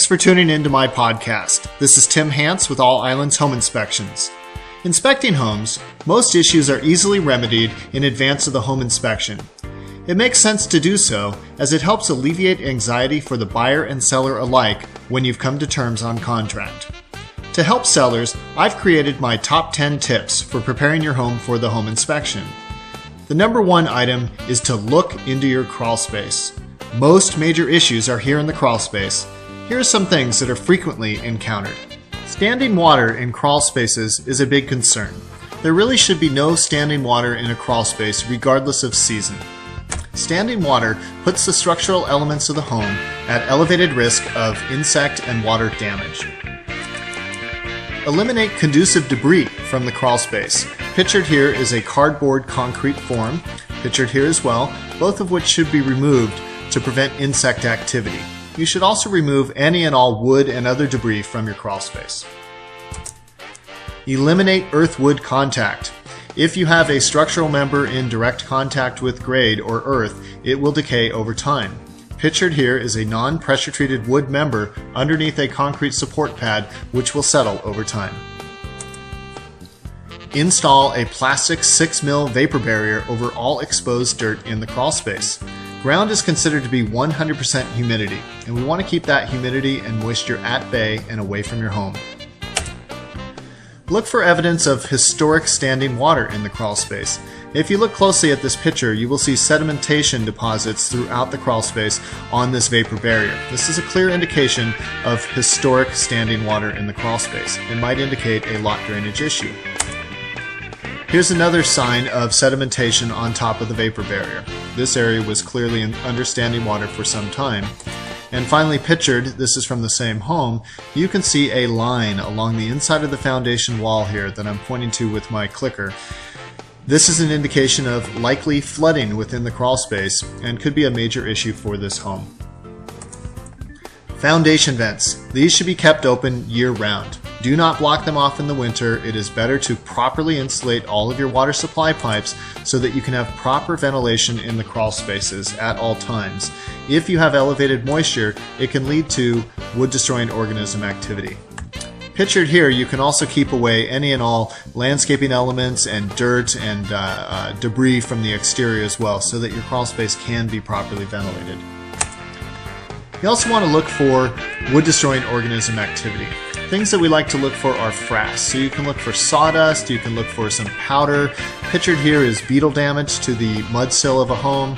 Thanks for tuning into my podcast. This is Tim Hance with All Islands Home Inspections. Inspecting homes, most issues are easily remedied in advance of the home inspection. It makes sense to do so as it helps alleviate anxiety for the buyer and seller alike when you've come to terms on contract. To help sellers, I've created my top 10 tips for preparing your home for the home inspection. The number one item is to look into your crawl space. Most major issues are here in the crawl space. Here are some things that are frequently encountered. Standing water in crawl spaces is a big concern. There really should be no standing water in a crawl space regardless of season. Standing water puts the structural elements of the home at elevated risk of insect and water damage. Eliminate conducive debris from the crawl space. Pictured here is a cardboard concrete form, pictured here as well, both of which should be removed to prevent insect activity. You should also remove any and all wood and other debris from your crawl space. Eliminate earth-wood contact. If you have a structural member in direct contact with grade or earth, it will decay over time. Pictured here is a non-pressure treated wood member underneath a concrete support pad which will settle over time. Install a plastic 6mm vapor barrier over all exposed dirt in the crawl space. Ground is considered to be 100% humidity, and we want to keep that humidity and moisture at bay and away from your home. Look for evidence of historic standing water in the crawl space. If you look closely at this picture, you will see sedimentation deposits throughout the crawl space on this vapor barrier. This is a clear indication of historic standing water in the crawl space and might indicate a lot drainage issue. Here's another sign of sedimentation on top of the vapor barrier. This area was clearly under standing water for some time. And finally pictured, this is from the same home, you can see a line along the inside of the foundation wall here that I'm pointing to with my clicker. This is an indication of likely flooding within the crawl space and could be a major issue for this home. Foundation vents. These should be kept open year-round. Do not block them off in the winter. It is better to properly insulate all of your water supply pipes so that you can have proper ventilation in the crawl spaces at all times. If you have elevated moisture, it can lead to wood-destroying organism activity. Pictured here, you can also keep away any and all landscaping elements and dirt and debris from the exterior as well so that your crawl space can be properly ventilated. You also want to look for wood-destroying organism activity. Things that we like to look for are frass. So you can look for sawdust, you can look for some powder. Pictured here is beetle damage to the mud sill of a home.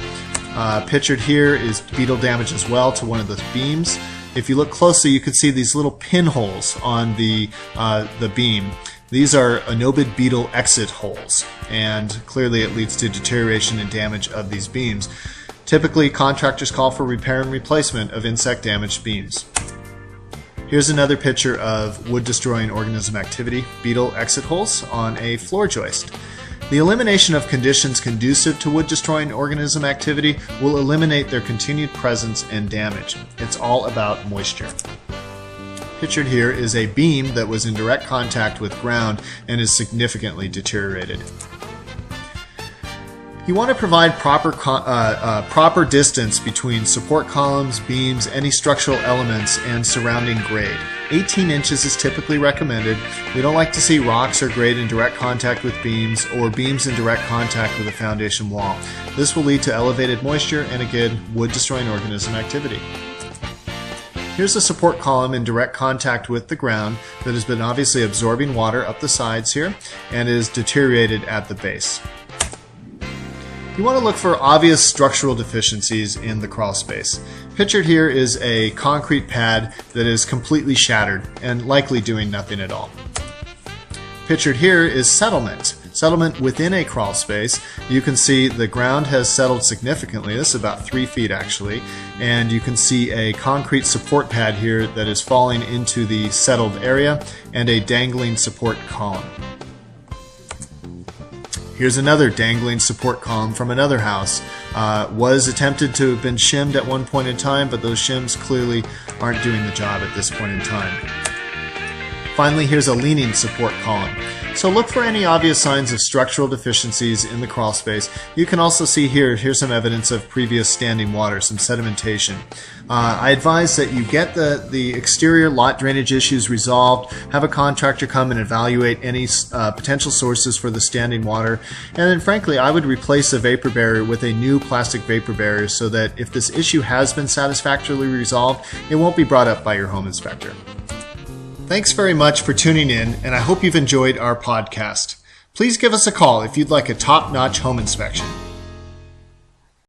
Pictured here is beetle damage as well to one of the beams. If you look closely, you can see these little pinholes on the beam. These are anobid beetle exit holes, and clearly it leads to deterioration and damage of these beams. Typically, contractors call for repair and replacement of insect-damaged beams. Here's another picture of wood-destroying organism activity, beetle exit holes on a floor joist. The elimination of conditions conducive to wood-destroying organism activity will eliminate their continued presence and damage. It's all about moisture. Pictured here is a beam that was in direct contact with ground and is significantly deteriorated. You want to provide proper distance between support columns, beams, any structural elements, and surrounding grade. 18 inches is typically recommended. We don't like to see rocks or grade in direct contact with beams or beams in direct contact with a foundation wall. This will lead to elevated moisture and, again, wood-destroying organism activity. Here's a support column in direct contact with the ground that has been obviously absorbing water up the sides here and is deteriorated at the base. You want to look for obvious structural deficiencies in the crawl space. Pictured here is a concrete pad that is completely shattered and likely doing nothing at all. Pictured here is settlement. Settlement within a crawl space. You can see the ground has settled significantly. This is about 3 feet actually. And you can see a concrete support pad here that is falling into the settled area and a dangling support column. Here's another dangling support column from another house. Was attempted to have been shimmed at one point in time, but those shims clearly aren't doing the job at this point in time. Finally, here's a leaning support column. So look for any obvious signs of structural deficiencies in the crawl space. You can also see here's some evidence of previous standing water, some sedimentation. I advise that you get the exterior lot drainage issues resolved, have a contractor come and evaluate any potential sources for the standing water, and then frankly I would replace the vapor barrier with a new plastic vapor barrier so that if this issue has been satisfactorily resolved, it won't be brought up by your home inspector. Thanks very much for tuning in, and I hope you've enjoyed our podcast. Please give us a call if you'd like a top-notch home inspection.